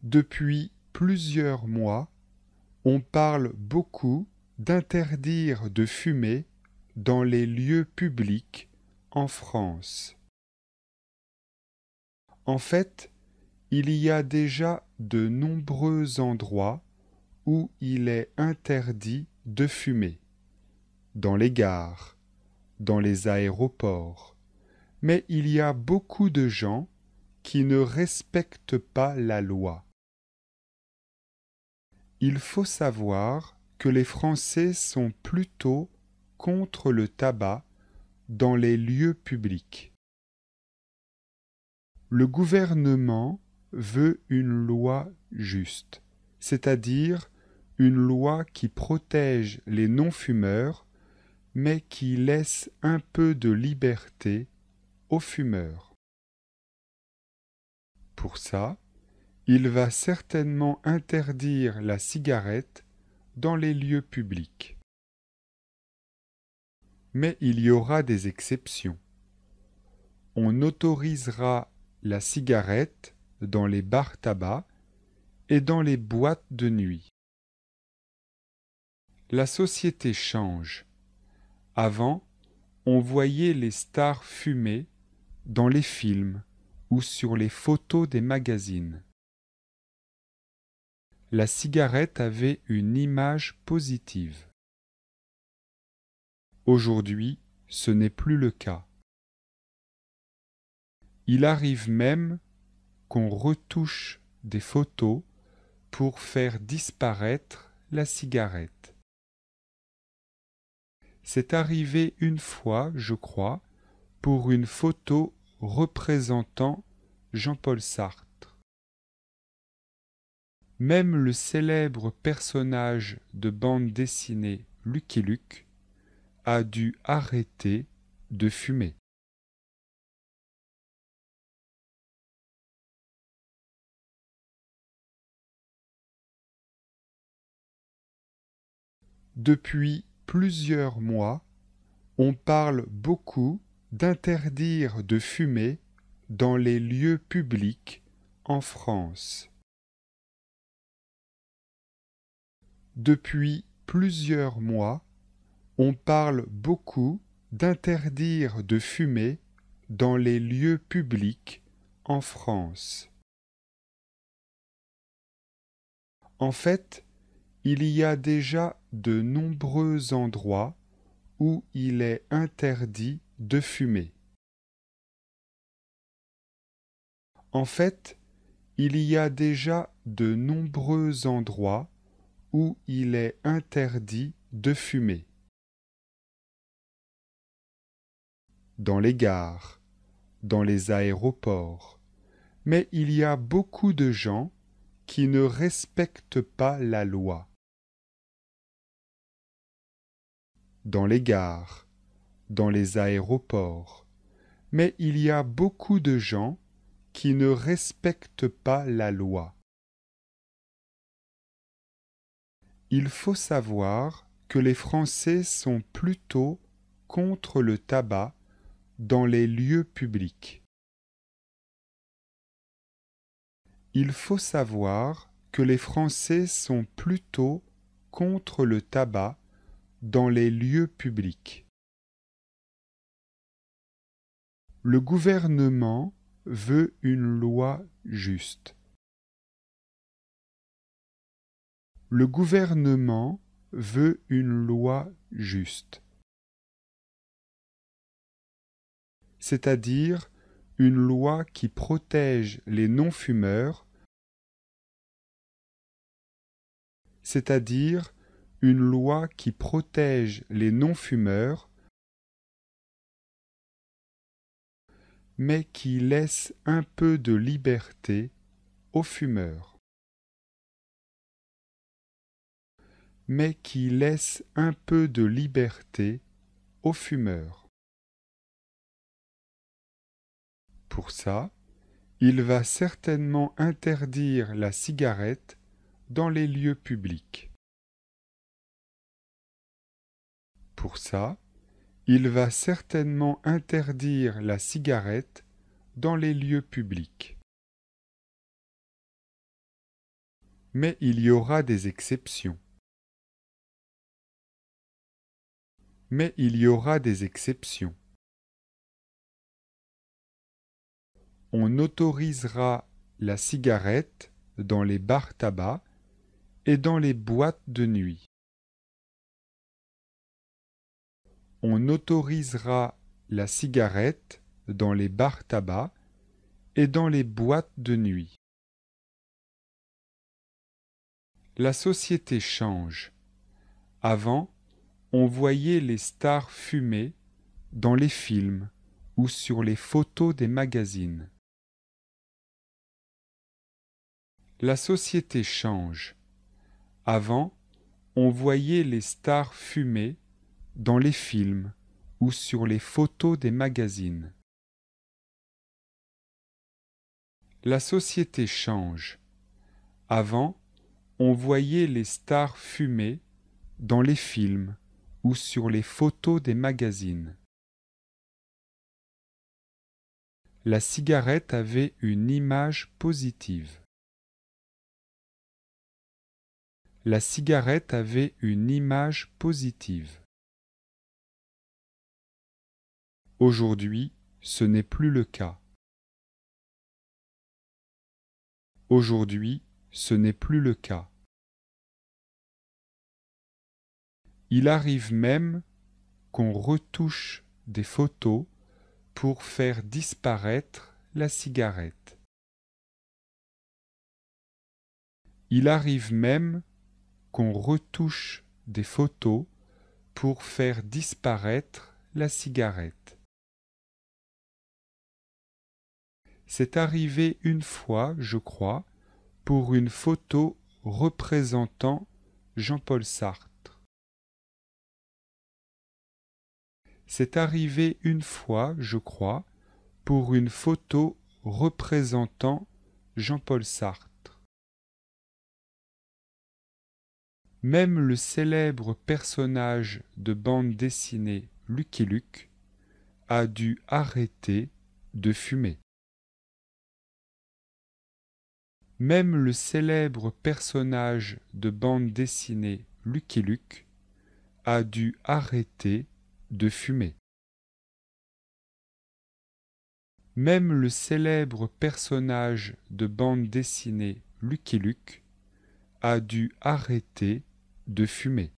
Depuis plusieurs mois, on parle beaucoup d'interdire de fumer dans les lieux publics en France. En fait, il y a déjà de nombreux endroits où il est interdit de fumer, dans les gares, dans les aéroports, mais il y a beaucoup de gens qui ne respectent pas la loi. Il faut savoir que les Français sont plutôt contre le tabac dans les lieux publics. Le gouvernement veut une loi juste, c'est-à-dire une loi qui protège les non-fumeurs, mais qui laisse un peu de liberté aux fumeurs. Pour ça, il va certainement interdire la cigarette dans les lieux publics. Mais il y aura des exceptions. On autorisera la cigarette dans les bars tabac et dans les boîtes de nuit. La société change. Avant, on voyait les stars fumer dans les films ou sur les photos des magazines. La cigarette avait une image positive. Aujourd'hui, ce n'est plus le cas. Il arrive même qu'on retouche des photos pour faire disparaître la cigarette. C'est arrivé une fois, je crois, pour une photo représentant Jean-Paul Sartre. Même le célèbre personnage de bande dessinée Lucky Luke a dû arrêter de fumer. Depuis plusieurs mois, on parle beaucoup d'interdire de fumer dans les lieux publics en France. Depuis plusieurs mois, on parle beaucoup d'interdire de fumer dans les lieux publics en France. En fait, il y a déjà de nombreux endroits où il est interdit de fumer. En fait, il y a déjà de nombreux endroits où il est interdit de fumer. Dans les gares, dans les aéroports, mais il y a beaucoup de gens qui ne respectent pas la loi. Dans les gares, dans les aéroports, mais il y a beaucoup de gens qui ne respectent pas la loi. Il faut savoir que les Français sont plutôt contre le tabac dans les lieux publics. Il faut savoir que les Français sont plutôt contre le tabac dans les lieux publics. Le gouvernement veut une loi juste. Le gouvernement veut une loi juste, c'est-à-dire une loi qui protège les non-fumeurs, c'est-à-dire une loi qui protège les non-fumeurs, mais qui laisse un peu de liberté aux fumeurs. Mais qui laisse un peu de liberté aux fumeurs. Pour ça, il va certainement interdire la cigarette dans les lieux publics. Pour ça, Il va certainement interdire la cigarette dans les lieux publics. Mais il y aura des exceptions. Mais il y aura des exceptions. On autorisera la cigarette dans les bars tabac et dans les boîtes de nuit. On autorisera la cigarette dans les bars tabac et dans les boîtes de nuit. La société change. Avant, on voyait les stars fumer dans les films ou sur les photos des magazines. La société change. Avant, on voyait les stars fumer dans les films ou sur les photos des magazines. La société change. Avant, on voyait les stars fumer dans les films ou sur les photos des magazines. La cigarette avait une image positive. La cigarette avait une image positive. Aujourd'hui, ce n'est plus le cas. Aujourd'hui, ce n'est plus le cas. Il arrive même qu'on retouche des photos pour faire disparaître la cigarette. Il arrive même qu'on retouche des photos pour faire disparaître la cigarette. C'est arrivé une fois, je crois, pour une photo représentant Jean-Paul Sartre. C'est arrivé une fois, je crois, pour une photo représentant Jean-Paul Sartre. Même le célèbre personnage de bande dessinée Lucky Luke a dû arrêter de fumer. Même le célèbre personnage de bande dessinée Lucky Luke a dû arrêter de fumer. Même le célèbre personnage de bande dessinée Lucky Luke a dû arrêter de fumer.